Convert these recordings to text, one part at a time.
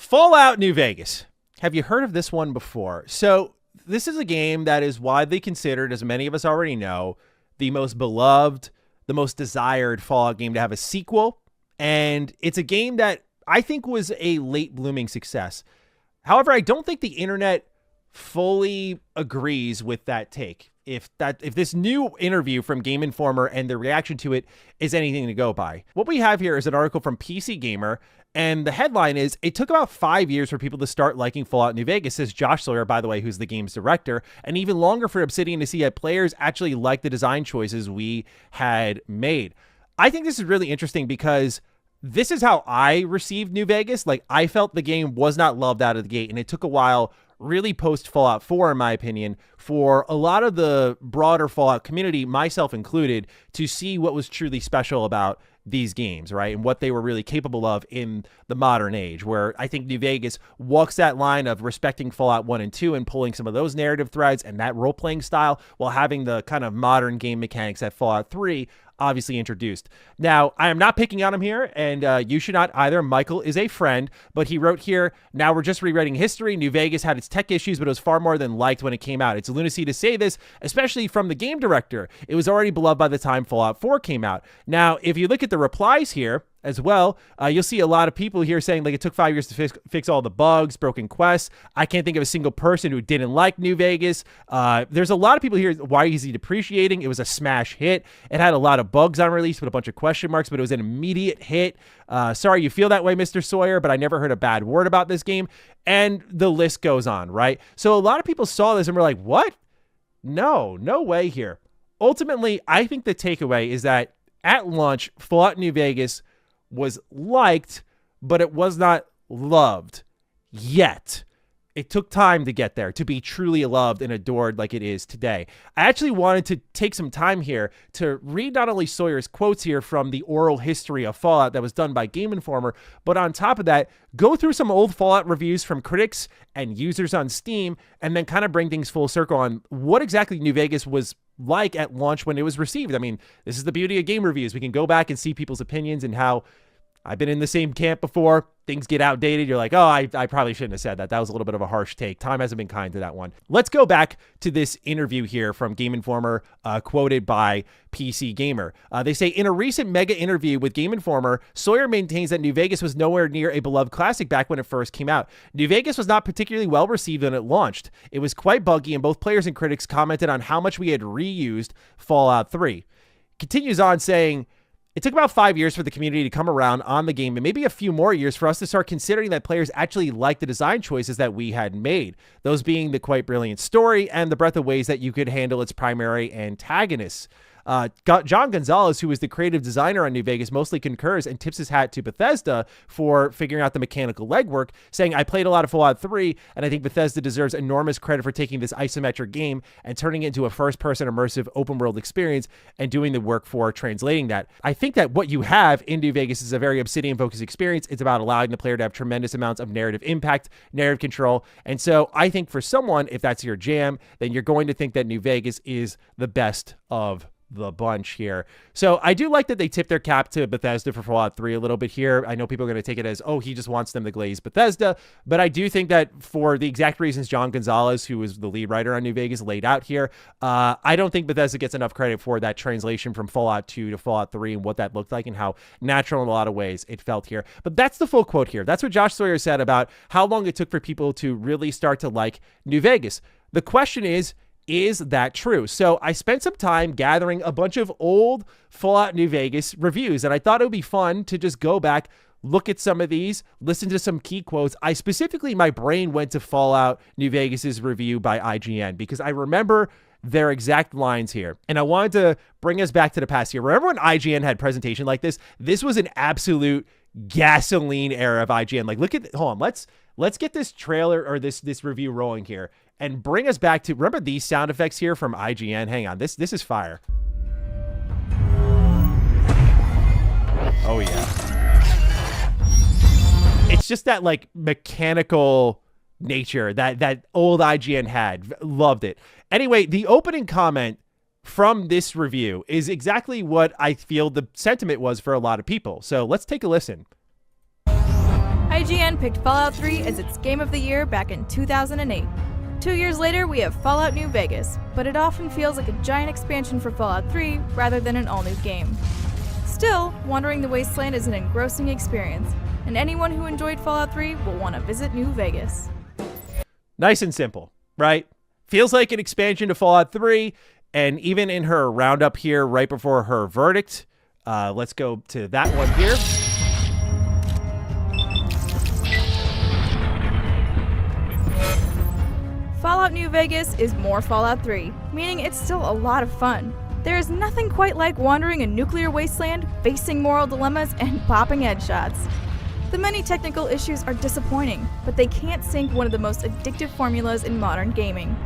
Fallout New Vegas. Have you heard of this one before? So this is a game that is widely considered, as many of us already know, the most beloved, the most desired Fallout game to have a sequel. And it's a game that I think was a late blooming success. However, I don't think the internet fully agrees with that take. If this new interview from Game Informer and the reaction to it is anything to go by. What we have here is an article from PC Gamer, and the headline is, "It took about 5 years for people to start liking Fallout New Vegas," says Josh Sawyer, by the way, who's the game's director, and even longer for Obsidian to see that players actually like the design choices we had made. I think this is really interesting because this is how I received New Vegas. Like, I felt the game was not loved out of the gate, and it took a while, really post Fallout 4, in my opinion, for a lot of the broader Fallout community, myself included, to see what was truly special about these games, right? And what they were really capable of in the modern age, where I think New Vegas walks that line of respecting Fallout 1 and 2 and pulling some of those narrative threads and that role-playing style while having the kind of modern game mechanics that Fallout 3 obviously introduced. Now, I am not picking on him here, and you should not either. Michael is a friend, but he wrote here, "Now we're just rewriting history. New Vegas had its tech issues, but it was far more than liked when it came out. It's lunacy to say this, especially from the game director. It was already beloved by the time Fallout 4 came out." Now, if you look at the replies here as well, you'll see a lot of people here saying, like, it took 5 years to fix all the bugs, broken quests. I can't think of a single person who didn't like New Vegas. There's a lot of people here, why is he depreciating? It was a smash hit. It had a lot of bugs on release with a bunch of question marks, but it was an immediate hit. Sorry you feel that way, Mr. Sawyer, but I never heard a bad word about this game. And the list goes on, right? So a lot of people saw this and were like, what? No way here. Ultimately, I think the takeaway is that at launch, Fallout New Vegas was liked, but it was not loved yet. It took time to get there, to be truly loved and adored like it is today. I actually wanted to take some time here to read not only Sawyer's quotes here from the oral history of Fallout that was done by Game Informer, but on top of that, go through some old Fallout reviews from critics and users on Steam, and then kind of bring things full circle on what exactly New Vegas was like at launch when it was received. I mean, this is the beauty of game reviews. We can go back and see people's opinions and how I've been in the same camp before. Things get outdated. You're like, oh, I probably shouldn't have said that. That was a little bit of a harsh take. Time hasn't been kind to that one. Let's go back to this interview here from Game Informer, quoted by PC Gamer. They say, in a recent mega interview with Game Informer, Sawyer maintains that New Vegas was nowhere near a beloved classic back when it first came out. New Vegas was not particularly well received when it launched. It was quite buggy, and both players and critics commented on how much we had reused Fallout 3. Continues on saying, it took about 5 years for the community to come around on the game, and maybe a few more years for us to start considering that players actually liked the design choices that we had made, those being the quite brilliant story and the breadth of ways that you could handle its primary antagonists. John Gonzalez, who is the creative designer on New Vegas, mostly concurs and tips his hat to Bethesda for figuring out the mechanical legwork, saying, I played a lot of Fallout 3, and I think Bethesda deserves enormous credit for taking this isometric game and turning it into a first-person immersive open-world experience and doing the work for translating that. I think that what you have in New Vegas is a very Obsidian-focused experience. It's about allowing the player to have tremendous amounts of narrative impact, narrative control, and so I think for someone, if that's your jam, then you're going to think that New Vegas is the best of the bunch here. So I do like that they tip their cap to Bethesda for Fallout 3 a little bit here. I know people are going to take it as, oh, he just wants them to glaze Bethesda, but I do think that for the exact reasons John Gonzalez, who is the lead writer on New Vegas, laid out here, I don't think Bethesda gets enough credit for that translation from Fallout 2 to Fallout 3 and what that looked like and how natural in a lot of ways it felt here. But that's the full quote here. That's what Josh Sawyer said about how long it took for people to really start to like New Vegas. The question is that true? So I spent some time gathering a bunch of old Fallout New Vegas reviews, and I thought it would be fun to just go back, look at some of these, listen to some key quotes. My brain went to Fallout New Vegas's review by IGN because I remember their exact lines here. And I wanted to bring us back to the past here. Remember when IGN had presentation like this? This was an absolute gasoline era of IGN. Like, hold on, let's get this trailer or this review rolling here and bring us back to, remember these sound effects here from IGN? Hang on, this is fire. Oh yeah. It's just that like mechanical nature that old IGN had. Loved it. Anyway, the opening comment from this review is exactly what I feel the sentiment was for a lot of people. So let's take a listen. I IGN picked Fallout 3 as its Game of the Year back in 2008. 2 years later, we have Fallout New Vegas, but it often feels like a giant expansion for Fallout 3 rather than an all-new game. Still, wandering the Wasteland is an engrossing experience, and anyone who enjoyed Fallout 3 will want to visit New Vegas. Nice and simple, right? Feels like an expansion to Fallout 3, and even in her roundup here right before her verdict, let's go to that one here. Fallout New Vegas is more Fallout 3, meaning it's still a lot of fun. There is nothing quite like wandering a nuclear wasteland, facing moral dilemmas, and popping headshots. The many technical issues are disappointing, but they can't sink one of the most addictive formulas in modern gaming.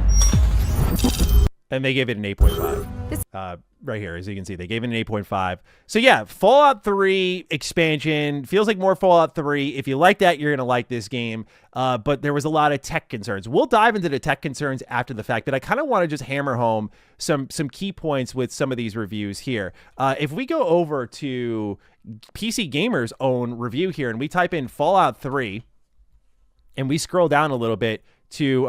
And they gave it an 8.5. Right here, as you can see, they gave it an 8.5. So yeah, Fallout 3 expansion feels like more Fallout 3. If you like that, you're going to like this game. But there was a lot of tech concerns. We'll dive into the tech concerns after the fact, but I kind of want to just hammer home some key points with some of these reviews here. If we go over to PC Gamer's own review here and we type in Fallout 3 and we scroll down a little bit to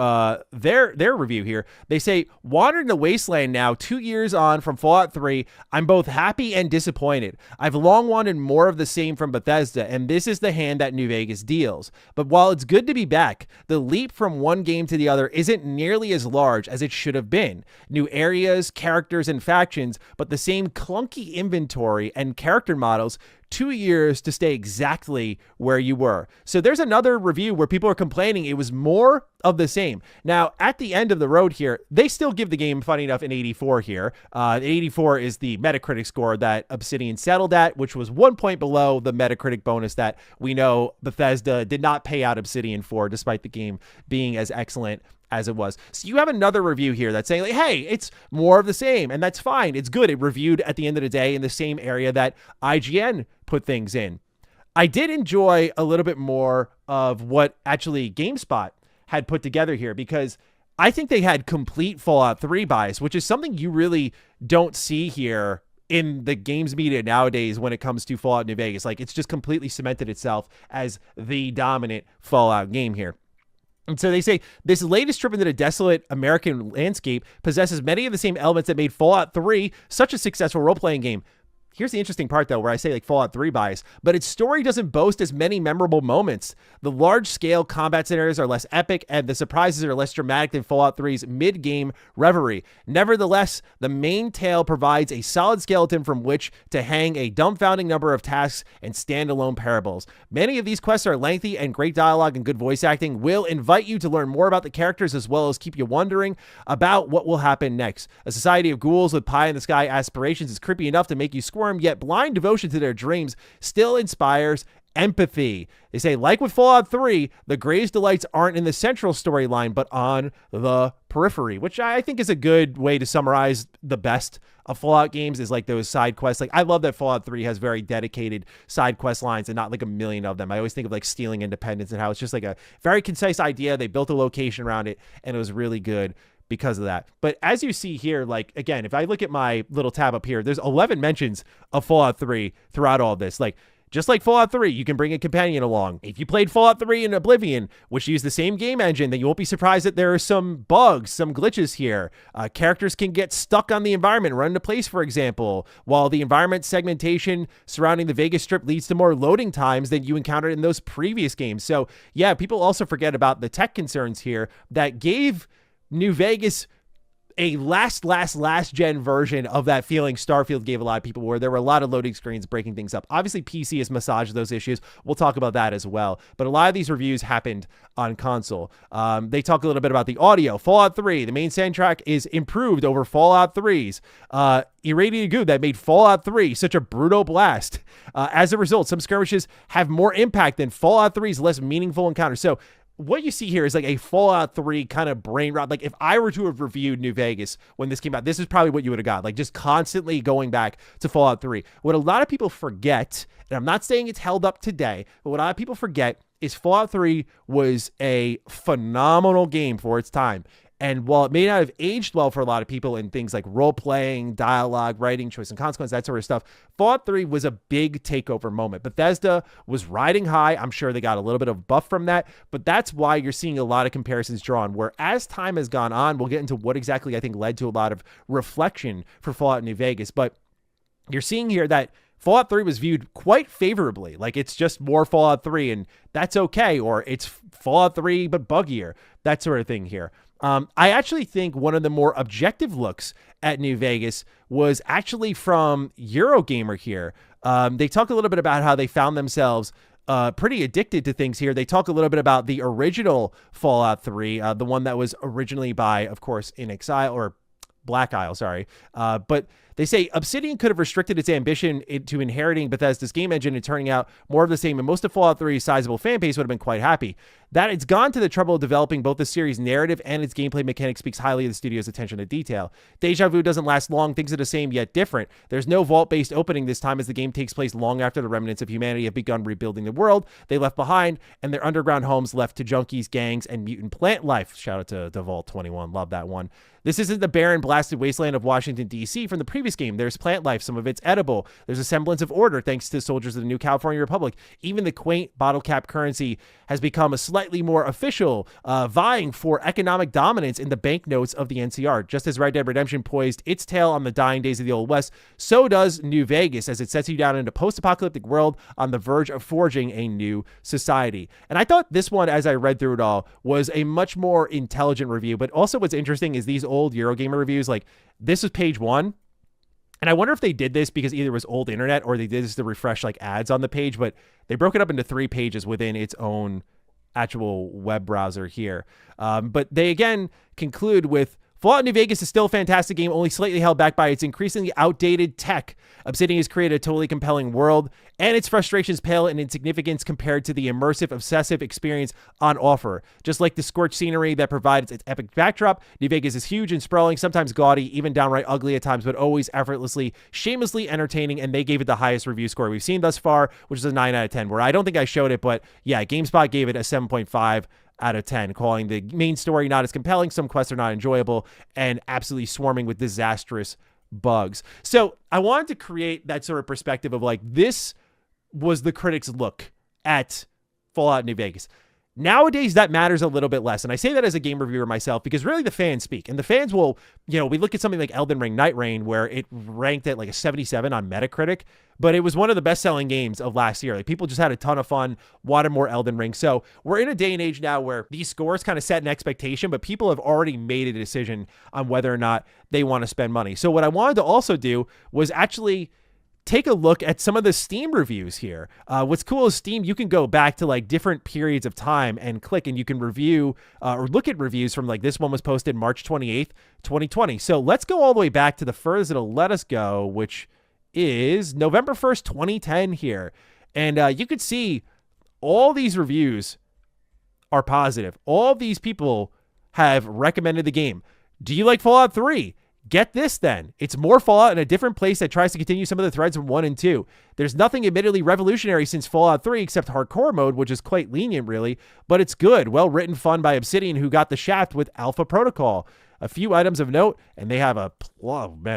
their review here, they say, wandering the wasteland now 2 years on from Fallout 3, I'm both happy and disappointed. I've long wanted more of the same from Bethesda, and this is the hand that New Vegas deals. But while it's good to be back, the leap from one game to the other isn't nearly as large as it should have been. New areas, characters, and factions, but the same clunky inventory and character models. 2 years to stay exactly where you were. So there's another review where people are complaining it was more of the same. Now, at the end of the road here, they still give the game, funny enough, an 84 here. 84 is the Metacritic score that Obsidian settled at, which was 1 point below the Metacritic bonus that we know Bethesda did not pay out Obsidian for, despite the game being as excellent as it was. So you have another review here that's saying, like, hey, it's more of the same, and that's fine. It's good. It reviewed at the end of the day in the same area that IGN put things in. I did enjoy a little bit more of what actually GameSpot had put together here, because I think they had complete Fallout 3 bias, which is something you really don't see here in the games media nowadays when it comes to Fallout New Vegas. Like, it's just completely cemented itself as the dominant Fallout game here. And so they say, this latest trip into the desolate American landscape possesses many of the same elements that made Fallout 3 such a successful role-playing game. Here's the interesting part, though, where I say like Fallout 3 bias, but its story doesn't boast as many memorable moments. The large-scale combat scenarios are less epic, and the surprises are less dramatic than Fallout 3's mid-game reverie. Nevertheless, the main tale provides a solid skeleton from which to hang a dumbfounding number of tasks and standalone parables. Many of these quests are lengthy, and great dialogue and good voice acting will invite you to learn more about the characters, as well as keep you wondering about what will happen next. A society of ghouls with pie-in-the-sky aspirations is creepy enough to make you squirm, yet blind devotion to their dreams still inspires empathy. They say, like with Fallout 3, the greatest delights aren't in the central storyline, but on the periphery, which I think is a good way to summarize the best of Fallout games, is like those side quests. Like, I love that Fallout 3 has very dedicated side quest lines and not like a million of them. I always think of like Stealing Independence and how it's just like a very concise idea. They built a location around it, and it was really good because of that. But as you see here, like, again, if I look at my little tab up here, there's 11 mentions of Fallout 3 throughout all this. Like, just like Fallout 3, you can bring a companion along. If you played Fallout 3 in Oblivion, which use the same game engine, then you won't be surprised that there are some bugs, some glitches here. Characters can get stuck on the environment, run into place, for example, while the environment segmentation surrounding the Vegas Strip leads to more loading times than you encountered in those previous games. So, yeah, people also forget about the tech concerns here that gave New Vegas a last gen version of that feeling Starfield gave a lot of people, where there were a lot of loading screens breaking things up. Obviously, PC has massaged those issues. We'll talk about that as well. But a lot of these reviews happened on console. They talk a little bit about the audio. Fallout 3, the main soundtrack is improved over Fallout 3's Irradiated Goo that made Fallout 3 such a brutal blast. As a result, some skirmishes have more impact than Fallout 3's less meaningful encounters. So what you see here is like a Fallout 3 kind of brain rot. Like, if I were to have reviewed New Vegas when this came out, this is probably what you would have got. Like, just constantly going back to Fallout 3. What a lot of people forget, and I'm not saying it's held up today, but what a lot of people forget is Fallout 3 was a phenomenal game for its time. And while it may not have aged well for a lot of people in things like role-playing, dialogue, writing, choice and consequence, that sort of stuff, Fallout 3 was a big takeover moment. Bethesda was riding high. I'm sure they got a little bit of buff from that, but that's why you're seeing a lot of comparisons drawn, where as time has gone on, we'll get into what exactly I think led to a lot of reflection for Fallout New Vegas, but you're seeing here that Fallout 3 was viewed quite favorably. Like, it's just more Fallout 3 and that's okay. Or it's Fallout 3 but buggier. That sort of thing here. I actually think one of the more objective looks at New Vegas was actually from Eurogamer here. They talk a little bit about how they found themselves pretty addicted to things here. They talk a little bit about the original Fallout 3, the one that was originally by, of course, Black Isle, sorry. But they say Obsidian could have restricted its ambition to inheriting Bethesda's game engine and turning out more of the same, and most of Fallout 3's sizable fan base would have been quite happy. That it's gone to the trouble of developing both the series' narrative and its gameplay mechanics speaks highly of the studio's attention to detail. Deja Vu doesn't last long, things are the same yet different. There's no vault-based opening this time, as the game takes place long after the remnants of humanity have begun rebuilding the world they left behind, and their underground homes left to junkies, gangs, and mutant plant life. Shout out to Vault 21, love that one. This isn't the barren, blasted wasteland of Washington, D.C. from the previous game. There's plant life, some of it's edible. There's a semblance of order thanks to soldiers of the new California Republic. Even the quaint bottle cap currency has become a slightly more official, vying for economic dominance in the banknotes of the NCR. Just as Red Dead Redemption poised its tail on the dying days of the Old West, so does New Vegas, as it sets you down in a post-apocalyptic world on the verge of forging a new society. And I thought this one, as I read through it all, was a much more intelligent review. But also what's interesting is these old Eurogamer reviews, like this was page 1. And I wonder if they did this because either it was old internet or they did this to refresh like ads on the page, but they broke it up into 3 pages within its own actual web browser here. But they again conclude with Fallout New Vegas is still a fantastic game, only slightly held back by its increasingly outdated tech. Obsidian has created a totally compelling world, and its frustrations pale in insignificance compared to the immersive, obsessive experience on offer. Just like the scorched scenery that provides its epic backdrop, New Vegas is huge and sprawling, sometimes gaudy, even downright ugly at times, but always effortlessly, shamelessly entertaining, and they gave it the highest review score we've seen thus far, which is a 9 out of 10, where I don't think I showed it, but yeah, GameSpot gave it a 7.5 out of 10, calling the main story not as compelling, some quests are not enjoyable, and absolutely swarming with disastrous bugs. So I wanted to create that sort of perspective of like, this was the critics' look at Fallout New Vegas. Nowadays, that matters a little bit less. And I say that as a game reviewer myself, because really the fans speak. And the fans will, we look at something like Elden Ring Night Rain, where it ranked at like a 77 on Metacritic, but it was one of the best-selling games of last year. Like, people just had a ton of fun, wanted more Elden Ring. So we're in a day and age now where these scores kind of set an expectation, but people have already made a decision on whether or not they want to spend money. So what I wanted to also do was actually take a look at some of the Steam reviews here. What's cool is Steam, you can go back to like different periods of time and click, and you can review or look at reviews from like this one was posted March 28th, 2020. So let's go all the way back to the furthest it'll let us go, which is November 1st, 2010 here. And you could see all these reviews are positive. All these people have recommended the game. Do you like Fallout 3? Get this then. It's more Fallout in a different place that tries to continue some of the threads from 1 and 2. There's nothing admittedly revolutionary since Fallout 3 except hardcore mode, which is quite lenient really, but it's good. Well written fun by Obsidian, who got the shaft with Alpha Protocol. A few items of note, and they have I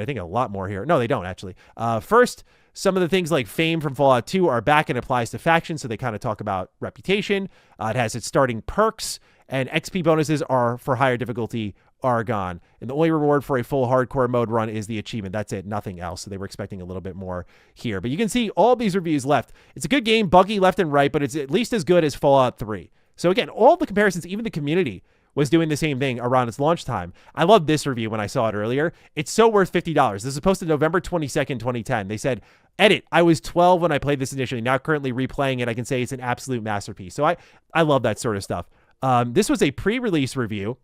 think a lot more here. No, they don't actually. First, some of the things like fame from Fallout 2 are back and applies to factions, so they kind of talk about reputation. It has its starting perks, and XP bonuses are for higher difficulty are gone. And the only reward for a full hardcore mode run is the achievement. That's it, nothing else. So they were expecting a little bit more here. But you can see all these reviews left. It's a good game, buggy left and right, but it's at least as good as Fallout 3. So again, all the comparisons, even the community was doing the same thing around its launch time. I love this review when I saw it earlier. It's so worth $50. This is posted November 22nd, 2010. They said, edit, I was 12 when I played this initially. Now currently replaying it, I can say it's an absolute masterpiece. So I love that sort of stuff. This was a pre-release review.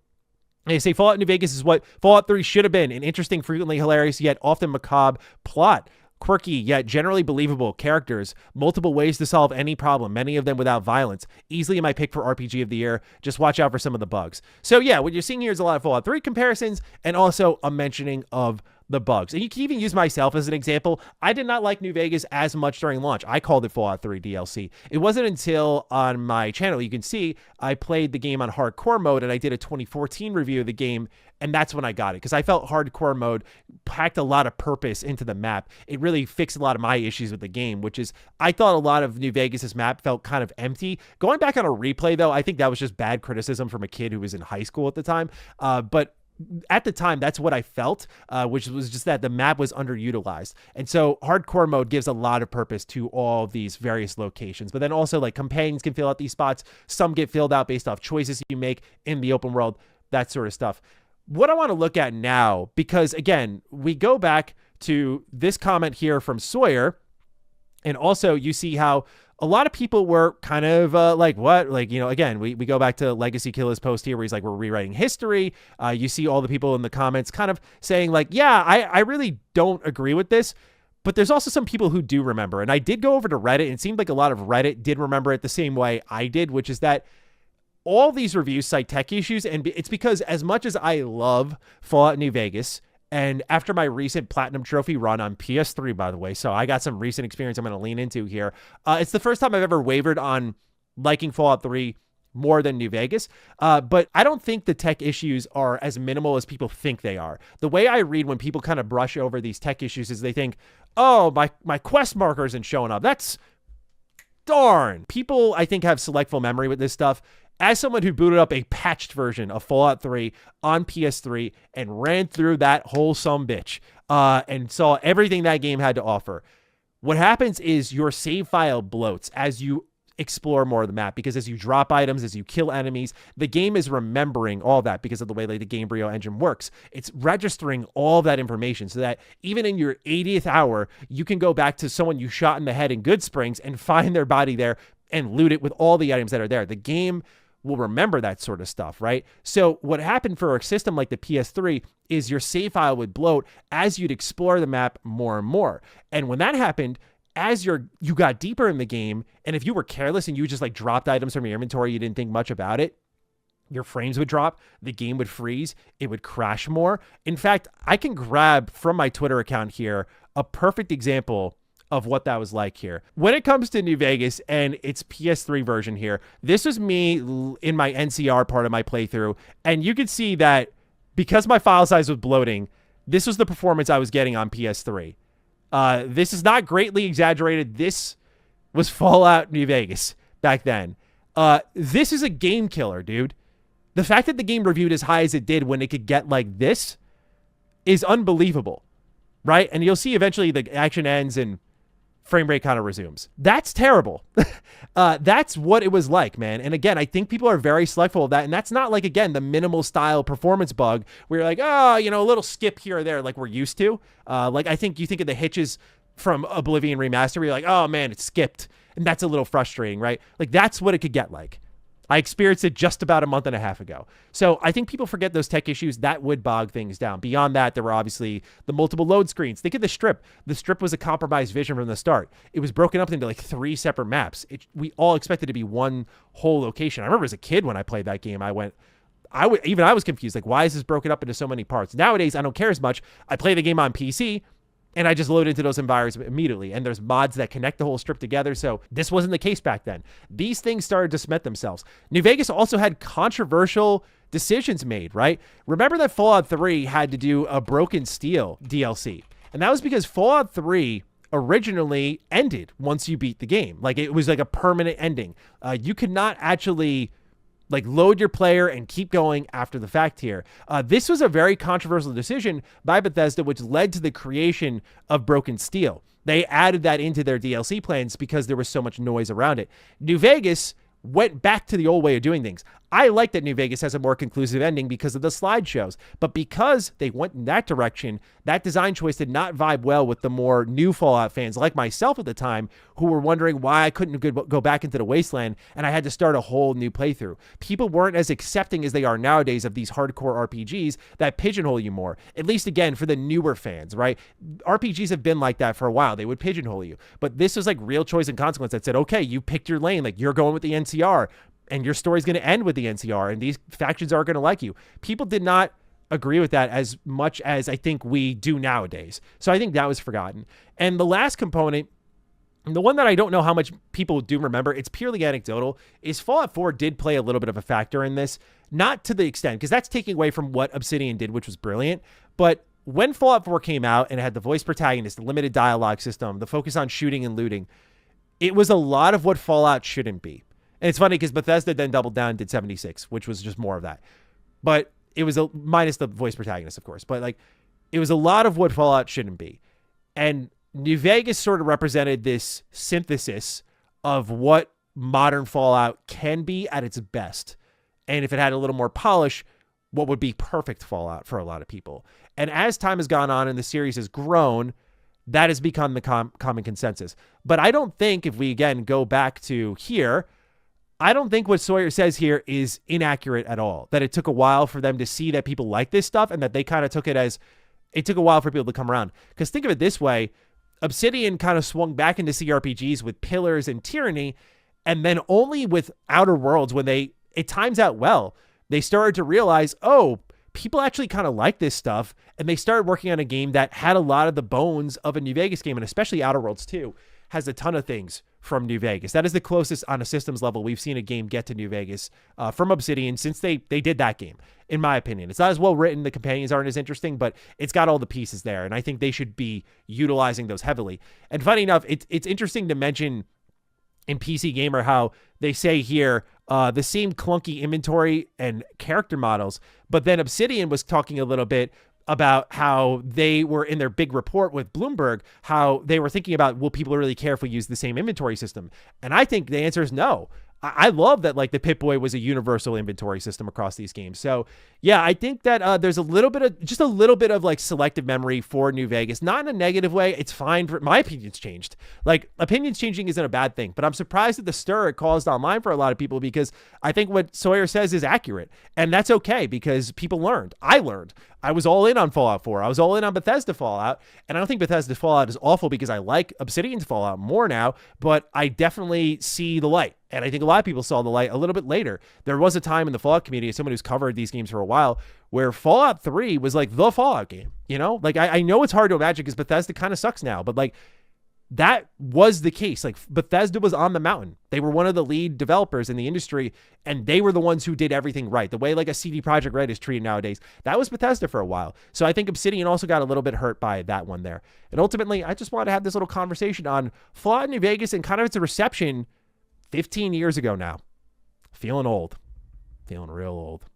They say Fallout New Vegas is what Fallout 3 should have been. An interesting, frequently hilarious, yet often macabre plot. Quirky, yet generally believable characters. Multiple ways to solve any problem, many of them without violence. Easily my pick for RPG of the year. Just watch out for some of the bugs. So yeah, what you're seeing here is a lot of Fallout 3 comparisons and also a mentioning of the bugs. And you can even use myself as an example. I did not like New Vegas as much during launch. I called it Fallout 3 DLC. It wasn't until on my channel, you can see, I played the game on hardcore mode and I did a 2014 review of the game, and that's when I got it, because I felt hardcore mode packed a lot of purpose into the map. It really fixed a lot of my issues with the game, which is, I thought a lot of New Vegas's map felt kind of empty. Going back on a replay, though, I think that was just bad criticism from a kid who was in high school at the time. But at the time, that's what I felt, which was just that the map was underutilized. And so hardcore mode gives a lot of purpose to all these various locations. But then also, like, companions can fill out these spots. Some get filled out based off choices you make in the open world, that sort of stuff. What I want to look at now, because again, we go back to this comment here from Sawyer, and also you see how a lot of people were kind of like, what? Like, you know, again, we go back to Legacy Killer's post here where he's like, we're rewriting history. You see all the people in the comments kind of saying like, yeah, I really don't agree with this. But there's also some people who do remember. And I did go over to Reddit, and it seemed like a lot of Reddit did remember it the same way I did, which is that all these reviews cite tech issues, and it's because as much as I love Fallout New Vegas, and after my recent Platinum Trophy run on PS3, by the way, so I got some recent experience I'm going to lean into here. It's the first time I've ever wavered on liking Fallout 3 more than New Vegas, but I don't think the tech issues are as minimal as people think they are. The way I read when people kind of brush over these tech issues is they think, oh, my quest marker isn't showing up. That's darn. People, I think, have selectful memory with this stuff. As someone who booted up a patched version of Fallout 3 on PS3 and ran through that whole sumbitch and saw everything that game had to offer, what happens is your save file bloats as you explore more of the map, because as you drop items, as you kill enemies, the game is remembering all that because of the way like the Gamebryo engine works. It's registering all that information so that even in your 80th hour, you can go back to someone you shot in the head in Good Springs and find their body there and loot it with all the items that are there. The game will remember that sort of stuff, right? So what happened for a system like the PS3 is your save file would bloat as you'd explore the map more and more. And when that happened, as you got deeper in the game, and if you were careless and you just like dropped items from your inventory, you didn't think much about it, your frames would drop, the game would freeze, it would crash more. In fact, I can grab from my Twitter account here a perfect example of what that was like here. When it comes to New Vegas and its PS3 version here, this was me in my NCR part of my playthrough, and you could see that because my file size was bloating, this was the performance I was getting on PS3. This is not greatly exaggerated. This was Fallout New Vegas back then. This is a game killer, dude. The fact that the game reviewed as high as it did when it could get like this is unbelievable, right? And you'll see eventually the action ends and frame rate kind of resumes. That's terrible. That's what it was like, man. And again, I think people are very selectful of that. And that's not like, again, the minimal style performance bug where you're like, oh, you know, a little skip here or there like we're used to. Like I think you think of the hitches from Oblivion Remaster where you're like, oh man, it skipped. And that's a little frustrating, right? Like that's what it could get like. I experienced it just about a month and a half ago. So I think people forget those tech issues. That would bog things down. Beyond that, there were obviously the multiple load screens. Think of the strip. The strip was a compromised vision from the start. It was broken up into like 3 separate maps. We all expected to be one whole location. I remember as a kid when I played that game, I was confused. Like, why is this broken up into so many parts? Nowadays, I don't care as much. I play the game on PC, and I just load into those environments immediately. And there's mods that connect the whole strip together. So this wasn't the case back then. These things started to cement themselves. New Vegas also had controversial decisions made, right? Remember that Fallout 3 had to do a Broken Steel DLC. And that was because Fallout 3 originally ended once you beat the game. Like it was like a permanent ending. You could not actually like load your player and keep going after the fact here. This was a very controversial decision by Bethesda, which led to the creation of Broken Steel. They added that into their DLC plans because there was so much noise around it. New Vegas went back to the old way of doing things. I like that New Vegas has a more conclusive ending because of the slideshows, but because they went in that direction, that design choice did not vibe well with the more new Fallout fans like myself at the time who were wondering why I couldn't go back into the wasteland and I had to start a whole new playthrough. People weren't as accepting as they are nowadays of these hardcore RPGs that pigeonhole you more, at least again for the newer fans, right? RPGs have been like that for a while. They would pigeonhole you, but this was like real choice and consequence that said, okay, you picked your lane, like you're going with the NCR, and your story's going to end with the NCR, and these factions are going to like you. People did not agree with that as much as I think we do nowadays. So I think that was forgotten. And the last component, the one that I don't know how much people do remember, it's purely anecdotal, is Fallout 4 did play a little bit of a factor in this. Not to the extent, because that's taking away from what Obsidian did, which was brilliant. But when Fallout 4 came out and it had the voice protagonist, the limited dialogue system, the focus on shooting and looting, it was a lot of what Fallout shouldn't be. And it's funny because Bethesda then doubled down and did 76, which was just more of that. But it was minus the voice protagonist, of course. But like, it was a lot of what Fallout shouldn't be. And New Vegas sort of represented this synthesis of what modern Fallout can be at its best. And if it had a little more polish, what would be perfect Fallout for a lot of people. And as time has gone on and the series has grown, that has become the common consensus. But I don't think, if we again go back to here, I don't think what Sawyer says here is inaccurate at all. That it took a while for them to see that people like this stuff and that they kind of took it as, it took a while for people to come around. Because think of it this way, Obsidian kind of swung back into CRPGs with Pillars and Tyranny, and then only with Outer Worlds, when it times out well, they started to realize, oh, people actually kind of like this stuff, and they started working on a game that had a lot of the bones of a New Vegas game, and especially Outer Worlds 2 has a ton of things from New Vegas. That is the closest on a systems level we've seen a game get to New Vegas from Obsidian since they did that game, in my opinion. It's not as well written, the companions aren't as interesting, but it's got all the pieces there, and I think they should be utilizing those heavily. And funny enough, it's interesting to mention in PC Gamer how they say here the same clunky inventory and character models, but then Obsidian was talking a little bit about how they were in their big report with Bloomberg, how they were thinking about, will people really care if we use the same inventory system? And I think the answer is no. I love that like the Pip-Boy was a universal inventory system across these games. So yeah, I think that there's a little bit of like selective memory for New Vegas, not in a negative way. It's fine. My opinion's changed. Like, opinions changing isn't a bad thing, but I'm surprised at the stir it caused online for a lot of people, because I think what Sawyer says is accurate, and that's okay because people learned. I learned. I was all in on Fallout 4. I was all in on Bethesda Fallout, and I don't think Bethesda Fallout is awful because I like Obsidian's Fallout more now, but I definitely see the light. And I think a lot of people saw the light a little bit later. There was a time in the Fallout community, as someone who's covered these games for a while, where Fallout 3 was like the Fallout game, you know? Like, I know it's hard to imagine because Bethesda kind of sucks now, but like, that was the case. Like, Bethesda was on the mountain. They were one of the lead developers in the industry, and they were the ones who did everything right. The way like a CD Projekt Red is treated nowadays, that was Bethesda for a while. So I think Obsidian also got a little bit hurt by that one there. And ultimately, I just wanted to have this little conversation on Fallout New Vegas and kind of its reception 15 years ago now. Feeling old. Feeling real old.